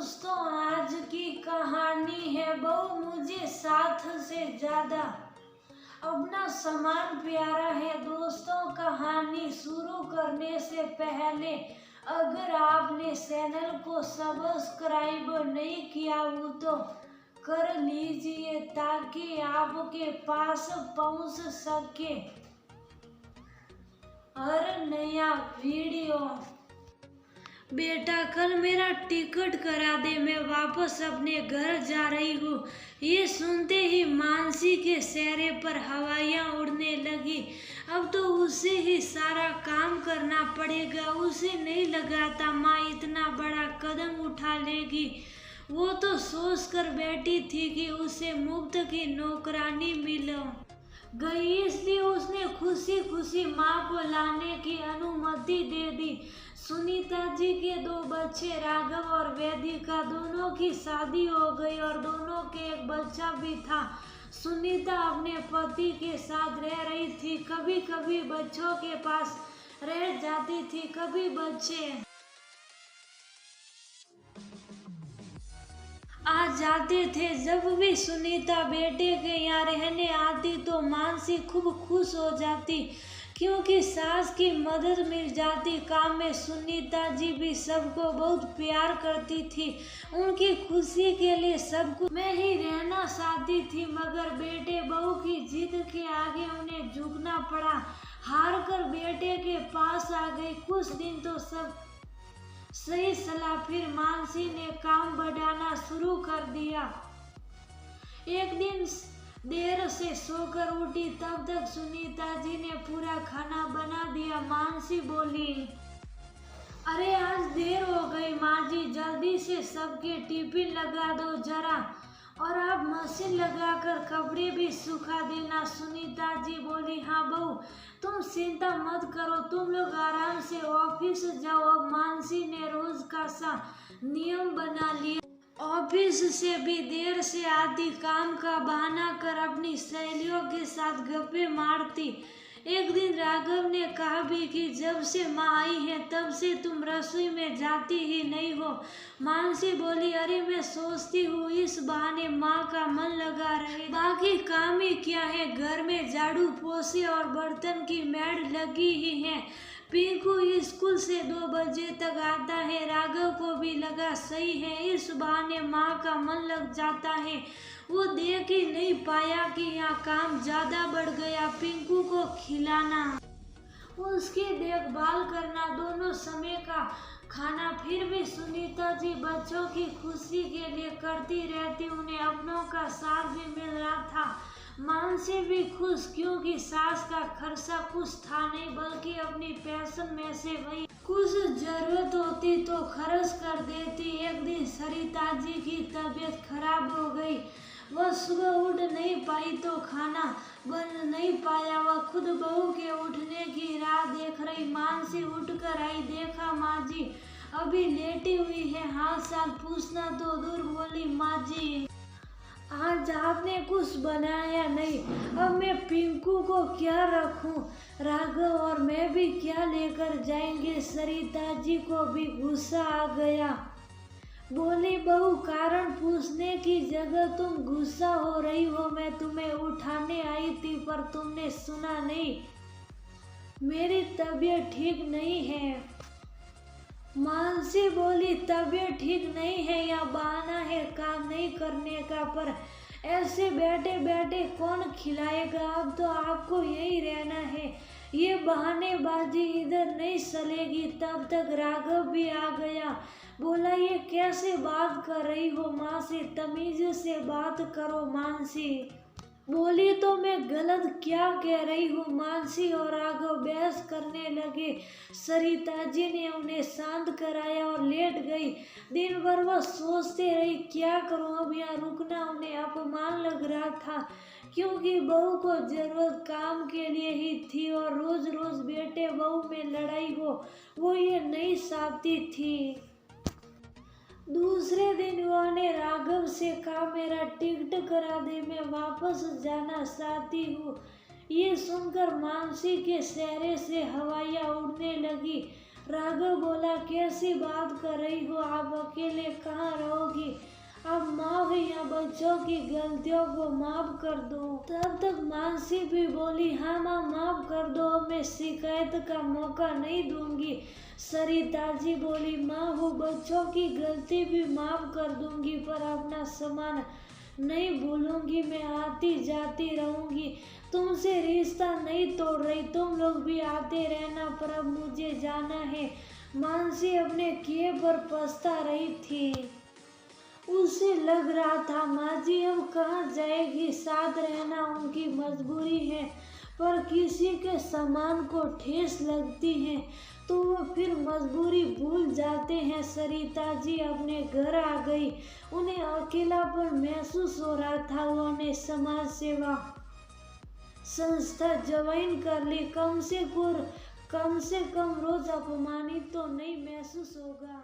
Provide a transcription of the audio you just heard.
दोस्तों, आज की कहानी है बहू मुझे साथ से ज्यादा। अपना सामान प्यारा है। दोस्तों, कहानी शुरू करने से पहले अगर आपने चैनल को सब्सक्राइब नहीं किया हो तो कर लीजिए ताकि आपके पास पहुंच सके हर नया वीडियो। बेटा, कल मेरा टिकट करा दे, मैं वापस अपने घर जा रही हूँ। ये सुनते ही मानसी के चेहरे पर हवाइयाँ उड़ने लगी। अब तो उसे ही सारा काम करना पड़ेगा। उसे नहीं लगा था माँ इतना बड़ा कदम उठा लेगी। वो तो सोच कर बैठी थी कि उसे मुफ्त की नौकरानी मिल गई, इसलिए उसने खुशी खुशी माँ को लाने की अनुमति दे दी। सुनीता जी के 2 बच्चे राघव और वेदिका, दोनों की शादी हो गई और दोनों के एक बच्चा भी था। सुनीता अपने पति के साथ रह रही थी। कभी कभी बच्चों के पास रह जाती थी, कभी बच्चे आ जाते थे। जब भी सुनीता बेटे के यहाँ रहने आती तो मानसी खूब खुश हो जाती क्योंकि सास की मदद मिल जाती काम में। सुनीता जी भी सबको बहुत प्यार करती थी। उनकी खुशी के लिए सब कुछ मैं ही रहना चाहती थी, मगर बेटे बहू की जिद के आगे उन्हें झुकना पड़ा। हार कर बेटे के पास आ गई। कुछ दिन तो सब सही सलाह, फिर मानसी ने काम बढ़ाना शुरू कर दिया। एक दिन देर से सोकर उठी, तब तक सुनीता जी ने पूरा खाना बना दिया। मानसी बोली, अरे आज देर हो गई माँ जी, जल्दी से सबके टिफिन लगा दो जरा, और आप मशीन लगाकर कपड़े भी सुखा देना। सुनीता जी बोली, हाँ बहू, तुम चिंता मत करो, तुम लोग आराम से ऑफिस जाओ। अब मानसी ने रोज का सा नियम बना लिया। ऑफिस से भी देर से आती, काम का बहाना कर अपनी सहेलियों के साथ गप्पे मारती। एक दिन राघव ने कहा भी कि जब से माँ आई है तब से तुम रसोई में जाती ही नहीं हो। मानसी बोली, अरे मैं सोचती हूँ इस बहाने माँ का मन लगा रहे, बाकी काम ही क्या है, घर में झाड़ू पोछे और बर्तन की मेड लगी ही है। पिंकू स्कूल से 2 बजे तक आता है। राघव को भी लगा सही है, इस बहाने माँ का मन लग जाता है। वो देख ही नहीं पाया कि यहाँ काम ज्यादा बढ़ गया। पिंकू को खिलाना, उसकी देखभाल करना, दोनों समय का खाना, फिर भी सुनीता जी बच्चों की खुशी के लिए करती रहती। उन्हें अपनों का साथ भी मिल रहा था। मानसी भी खुश, क्योंकि सास का खर्चा कुछ था नहीं, बल्कि अपनी पेंशन में से वही कुछ जरूरत होती तो खर्च कर देती। एक दिन सरिता जी की तबीयत खराब हो गई। वह सुबह उठ नहीं पाई तो खाना बन नहीं पाया। वह खुद बहू के उठने की राह देख रही। मानसी उठकर आई, देखा माँ जी अभी लेटी हुई है, हाल चाल पूछना तो दूर। बोली, माँ जी आज आपने कुछ बनाया नहीं, अब मैं पिंकू को क्या रखूं, राघव और मैं भी क्या लेकर जाएंगे। सरिता जी को भी गुस्सा आ गया। बोली, बहू कारण पूछने की जगह तुम गुस्सा हो रही हो। मैं तुम्हें उठाने आई थी पर तुमने सुना नहीं, मेरी तबीयत ठीक नहीं है। मानसी बोली, तबीयत ठीक नहीं है या बहाना है काम नहीं करने का, पर ऐसे बैठे बैठे कौन खिलाएगा। अब तो आपको यही रहना है, ये बहानेबाजी इधर नहीं चलेगी। तब तक राघव भी आ गया। बोला, ये कैसे बात कर रही हो माँ से, तमीज से बात करो। मानसी बोली, तो मैं गलत क्या कह रही हूँ। मानसी और राघव बहस करने लगे। सरिता जी ने उन्हें शांत कराया और लेट गई। दिन भर वह सोचते रही, क्या करूँ, अब यहाँ रुकना उन्हें अपमान लग रहा था, क्योंकि बहू को जरूरत काम के लिए ही थी और रोज रोज बेटे बहू में लड़ाई हो वो ये नहीं चाहती थी। दूसरे दिन उन्होंने राघव से कहा, मेरा टिकट करा दे, मैं वापस जाना चाहती हूँ। ये सुनकर मानसी के चेहरे से हवाइयाँ उड़ने लगी। राघव बोला, कैसी बात कर रही हो, आप अकेले कहाँ रहोगी? अब माँ भी यहाँ बच्चों की गलतियों को माफ कर दो। तब तक मानसी भी बोली, हाँ माँ माफ कर दो, मैं शिकायत का मौका नहीं दूंगी। सरिता जी बोली, माँ वो बच्चों की गलती भी माफ कर दूंगी, पर अपना सामान नहीं भूलूंगी, मैं आती जाती रहूंगी, तुमसे रिश्ता नहीं तोड़ रही, तुम लोग भी आते रहना, पर अब मुझे जाना है। मानसी अपने किए पर पछता रही थी। उसे लग रहा था माँ जी अब कहाँ जाएगी, साथ रहना उनकी मजबूरी है, पर किसी के सामान को ठेस लगती है तो वो फिर मजबूरी भूल जाते हैं। सरिता जी अपने घर आ गई। उन्हें अकेलापन महसूस हो रहा था। उन्होंने समाज सेवा संस्था ज्वाइन कर ली। कम से कम रोज अपमानित तो नहीं महसूस होगा।